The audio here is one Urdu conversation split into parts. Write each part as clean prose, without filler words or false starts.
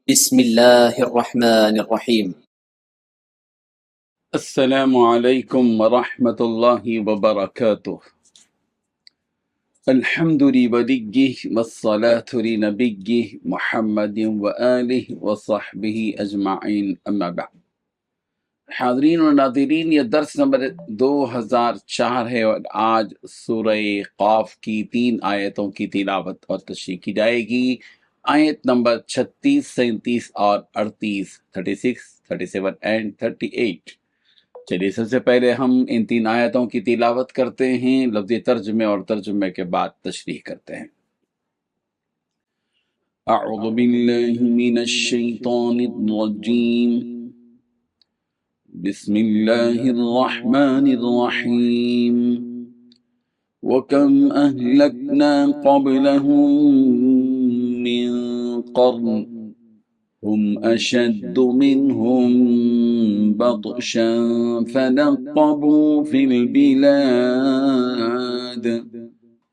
بسم الله الرحمن الرحيم. السلام عليكم ورحمة الله وبركاته. الحمد لوليه والصلاة لنبيه محمد وآله وصحبه أجمعين أما بعد. حاضرین و ناظرین، یہ درس نمبر 2004 ہے اور آج سورہ قاف کی 3 آیتوں کی تلاوت اور تشریح کی جائے گی۔ آیت نمبر 36، 37 اور 38، 36، 37 اینڈ 38۔ چلیے سب سے پہلے ہم ان 3 آیتوں کی تلاوت کرتے ہیں، لفظی ترجمے اور ترجمے کے بعد تشریح کرتے ہیں۔ اعوذ باللہ من الشیطان الرجیم، بسم اللہ الرحمن الرحیم۔ وَكَمْ أَهْلَكْنَا قَبْلَهُم مِّن قَرْنٍ هُمْ أَشَدُّ مِنْهُمْ بَطْشًا فَنَقَّبُوا فِي الْبِلَادِ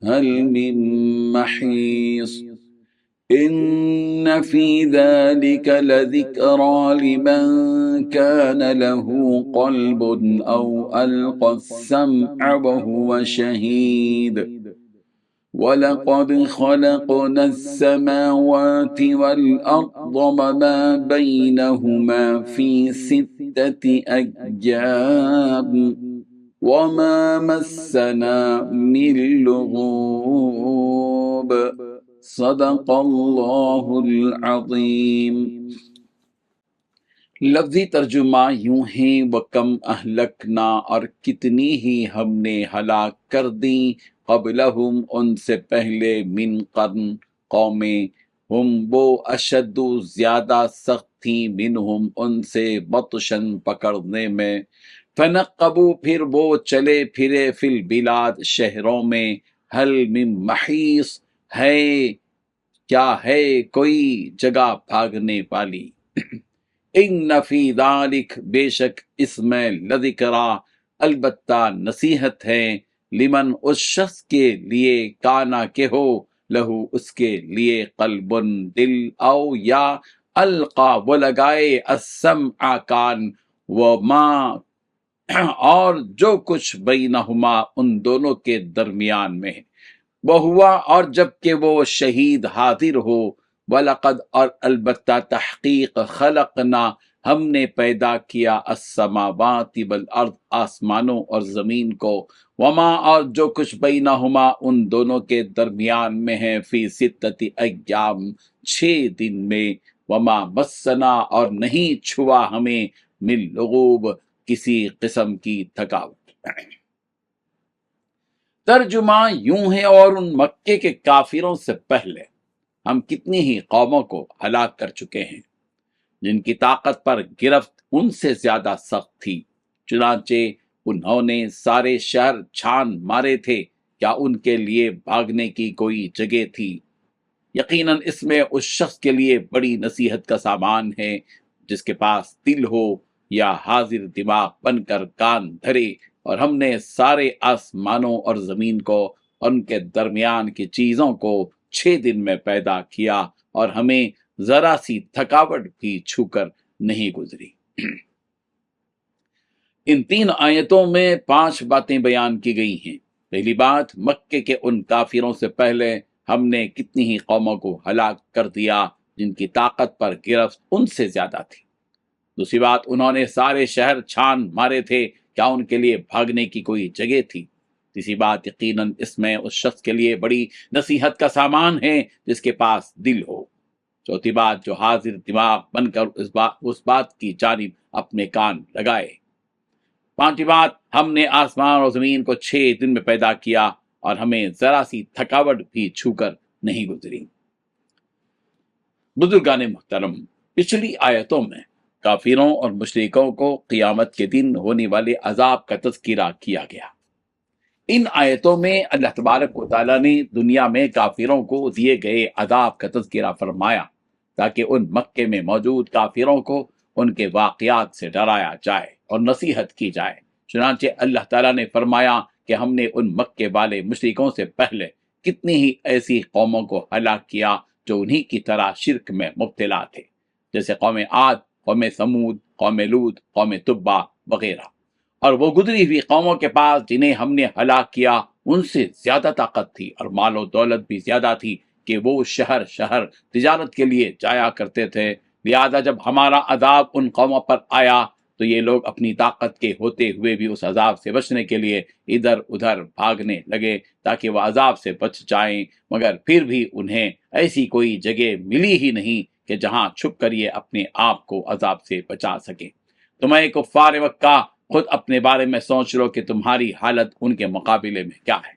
هَلْ مِن مَّحِيصٍ إِنَّ فِي ذَلِكَ لَذِكْرَىٰ لِمَن كَانَ لَهُ قَلْبٌ أَوْ أَلْقَى السَّمْعَ وَهُوَ شَهِيدٌ وَلَقَدْ خَلَقْنَا السَّمَاوَاتِ وَالْأَرْضَ وَمَا بَيْنَهُمَا فِي 6 أَيَّامٍ وَمَا مَسَّنَا مِن لُغُوبٍ صدق اللہ العظیم۔ لفظی ترجمہ یوں ہیں، وَكَمْ أَهْلَكْنَا، اور کتنی ہی ہم نے ہلاک کر دیں، قبلہم ان سے پہلے، من قرن قومیں، ہم وہ اشد زیادہ سخت تھیں، منہم ان سے، بطشن پکڑنے میں، فنقبوا پھر وہ چلے پھرے، فی البلاد شہروں میں، حل من محیص ہے کیا ہے کوئی جگہ بھاگنے والی، ان فی ذالک بے شک اس میں، لذکرا البتہ نصیحت ہے، لمن اس شخص کے لیے، کانا کہ ہو، لہو اس کے لیے، قلب دل، او یا القا وہ لگائے، السمع کان، وما اور جو کچھ بینہما ان دونوں کے درمیان میں، وہ ہوا اور جب کہ وہ شہید حاضر ہو، وَلَقَدْ اور البتہ تحقیق، خلقنا ہم نے پیدا کیا، السماوات والارض آسمانوں اور زمین کو، وما اور جو کچھ بینہما ان دونوں کے درمیان میں ہے، فی 6 ایام 6 دن میں، وما مسنا اور نہیں چھوا ہمیں، من لغوب کسی قسم کی تھکاوٹ۔ ترجمہ یوں ہے، اور ان مکے کے کافروں سے پہلے ہم کتنی ہی قوموں کو ہلاک کر چکے ہیں جن کی طاقت پر گرفت ان سے زیادہ سخت تھی، چنانچہ انہوں نے سارے شہر چھان مارے تھے، کیا ان کے لیے بھاگنے کی کوئی جگہ تھی؟ یقیناً اس میں اس شخص کے لیے بڑی نصیحت کا سامان ہے جس کے پاس دل ہو یا حاضر دماغ بن کر کان دھرے، اور ہم نے سارے آسمانوں اور زمین کو اور ان کے درمیان کی چیزوں کو 6 دن میں پیدا کیا، اور ہمیں ذرا سی تھکاوٹ بھی چھو کر نہیں گزری۔ ان 3 آیتوں میں 5 باتیں بیان کی گئی ہیں۔ پہلی بات، مکے کے ان کافروں سے پہلے ہم نے کتنی ہی قوموں کو ہلاک کر دیا جن کی طاقت پر گرفت ان سے زیادہ تھی۔ دوسری بات، انہوں نے سارے شہر چھان مارے تھے، کیا ان کے لیے بھاگنے کی کوئی جگہ تھی؟ تیسری بات، یقیناً اس میں اس شخص کے لیے بڑی نصیحت کا سامان ہے جس کے پاس دل ہو۔ چوتھی بات، جو حاضر دماغ بن کر اس بات کی جانب اپنے کان لگائے۔ پانچویں بات، ہم نے آسمان اور زمین کو 6 دن میں پیدا کیا اور ہمیں ذرا سی تھکاوٹ بھی چھو کر نہیں گزری۔ بزرگان محترم، پچھلی آیتوں میں کافروں اور مشرکوں کو قیامت کے دن ہونے والے عذاب کا تذکرہ کیا گیا۔ ان آیتوں میں اللہ تبارک و تعالیٰ نے دنیا میں کافروں کو دیے گئے عذاب کا تذکرہ فرمایا تاکہ ان مکے میں موجود کافروں کو ان کے واقعات سے ڈرایا جائے اور نصیحت کی جائے۔ چنانچہ اللہ تعالیٰ نے فرمایا کہ ہم نے ان مکے والے مشرکوں سے پہلے کتنی ہی ایسی قوموں کو ہلاک کیا جو انہی کی طرح شرک میں مبتلا تھے۔ جیسے قوم عاد، قوم سمود، قوم لوط، قوم تبع وغیرہ۔ اور وہ گزری ہوئی قوموں کے پاس جنہیں ہم نے ہلاک کیا ان سے زیادہ طاقت تھی اور مال و دولت بھی زیادہ تھی کہ وہ شہر شہر تجارت کے لیے جایا کرتے تھے، لہذا جب ہمارا عذاب ان قوموں پر آیا تو یہ لوگ اپنی طاقت کے ہوتے ہوئے بھی اس عذاب سے بچنے کے لیے ادھر ادھر بھاگنے لگے تاکہ وہ عذاب سے بچ جائیں، مگر پھر بھی انہیں ایسی کوئی جگہ ملی ہی نہیں کہ جہاں چھپ کر یہ اپنے آپ کو عذاب سے بچا سکیں۔ تمہیں کفار مکہ خود اپنے بارے میں سوچ لو کہ تمہاری حالت ان کے مقابلے میں کیا ہے۔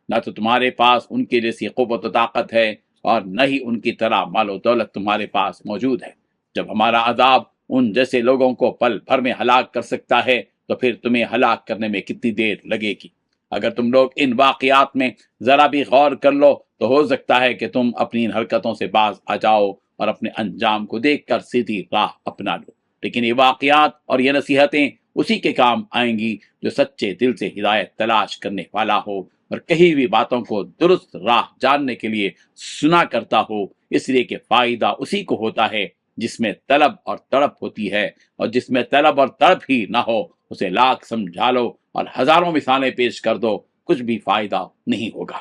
نہ تو تمہارے پاس ان کے جیسی قوت و طاقت ہے اور نہ ہی ان کی طرح مال و دولت تمہارے پاس موجود ہے۔ جب ہمارا عذاب ان جیسے لوگوں کو پل بھر میں ہلاک کر سکتا ہے تو پھر تمہیں ہلاک کرنے میں کتنی دیر لگے گی؟ اگر تم لوگ ان واقعات میں ذرا بھی غور کر لو تو ہو سکتا ہے کہ تم اپنی ان حرکتوں سے باز آ جاؤ اور اپنے انجام کو دیکھ کر سیدھی راہ اپنا لو۔ لیکن یہ واقعات اور یہ نصیحتیں اسی کے کام آئیں گی جو سچے دل سے ہدایت تلاش کرنے والا ہو اور کہیں بھی باتوں کو درست راہ جاننے کے لیے سنا کرتا ہو، اس لیے کہ فائدہ اسی کو ہوتا ہے جس میں طلب اور تڑپ ہوتی ہے، اور جس میں طلب اور تڑپ ہی نہ ہو اسے لاکھ سمجھا لو اور ہزاروں مثالیں پیش کر دو، کچھ بھی فائدہ نہیں ہوگا۔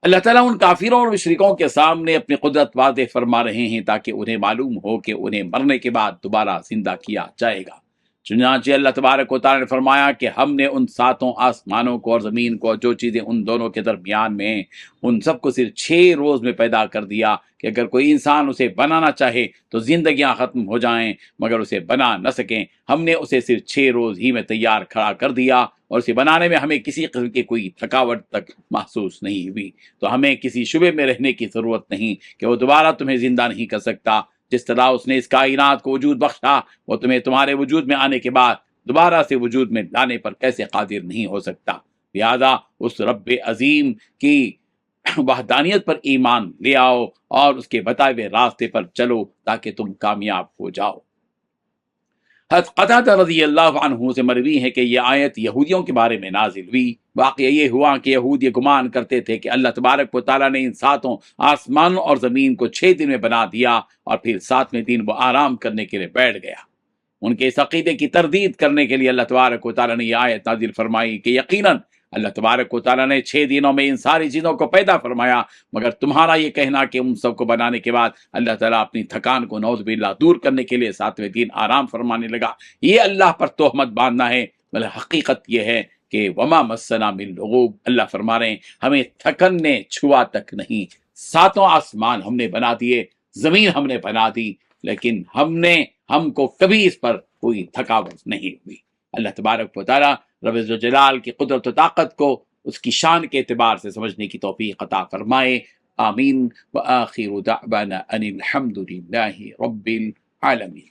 اللہ تعالیٰ ان کافروں اور مشرکوں کے سامنے اپنی قدرت واضح فرما رہے ہیں تاکہ انہیں معلوم ہو کہ انہیں مرنے کے بعد دوبارہ زندہ کیا جائے گا۔ چنانچہ اللہ تبارک و تعالیٰ نے فرمایا کہ ہم نے ان ساتوں آسمانوں کو اور زمین کو اور جو چیزیں ان دونوں کے درمیان میں ہیں ان سب کو صرف 6 روز میں پیدا کر دیا کہ اگر کوئی انسان اسے بنانا چاہے تو زندگیاں ختم ہو جائیں مگر اسے بنا نہ سکیں۔ ہم نے اسے صرف 6 روز ہی میں تیار کھڑا کر دیا اور اسے بنانے میں ہمیں کسی قسم کی کوئی تھکاوٹ تک محسوس نہیں ہوئی، تو ہمیں کسی شبے میں رہنے کی ضرورت نہیں کہ وہ دوبارہ تمہیں زندہ نہیں کر سکتا۔ جس طرح اس نے اس کائنات کو وجود بخشا وہ تمہیں تمہارے وجود میں آنے کے بعد دوبارہ سے وجود میں لانے پر کیسے قادر نہیں ہو سکتا؟ لہذا اس رب عظیم کی وحدانیت پر ایمان لے آؤ اور اس کے بتائے ہوئے راستے پر چلو تاکہ تم کامیاب ہو جاؤ۔ حضرت قتادہ رضی اللہ عنہ سے مروی ہے کہ یہ آیت یہودیوں کے بارے میں نازل ہوئی۔ واقعہ یہ ہوا کہ یہود یہ گمان کرتے تھے کہ اللہ تبارک و تعالیٰ نے ان ساتوں آسمانوں اور زمین کو 6 دن میں بنا دیا اور پھر 7ویں دن وہ آرام کرنے کے لیے بیٹھ گیا۔ ان کے اس عقیدے کی تردید کرنے کے لیے اللہ تبارک و تعالیٰ نے یہ آیت نازل فرمائی کہ یقیناً اللہ تبارک و تعالیٰ نے 6 دنوں میں ان ساری چیزوں کو پیدا فرمایا، مگر تمہارا یہ کہنا کہ ان سب کو بنانے کے بعد اللہ تعالیٰ اپنی تھکان کو نعوذ باللہ دور کرنے کے لیے 7ویں دن آرام فرمانے لگا، یہ اللہ پر تہمت باندھنا ہے۔ بلکہ حقیقت یہ ہے کہ وما مسنا من لغوب، اللہ فرما رہے ہیں ہمیں تھکن نے چھوا تک نہیں۔ 7 آسمان ہم نے بنا دیے، زمین ہم نے بنا دی، لیکن ہم کو کبھی اس پر کوئی تھکاوٹ نہیں ہوئی۔ اللہ تبارک و تعالیٰ رب ذوالجلال کی قدرت و طاقت کو اس کی شان کے اعتبار سے سمجھنے کی توفیق عطا فرمائے، آمین۔ وآخر دعوانا ان الحمد للہ رب العالمین۔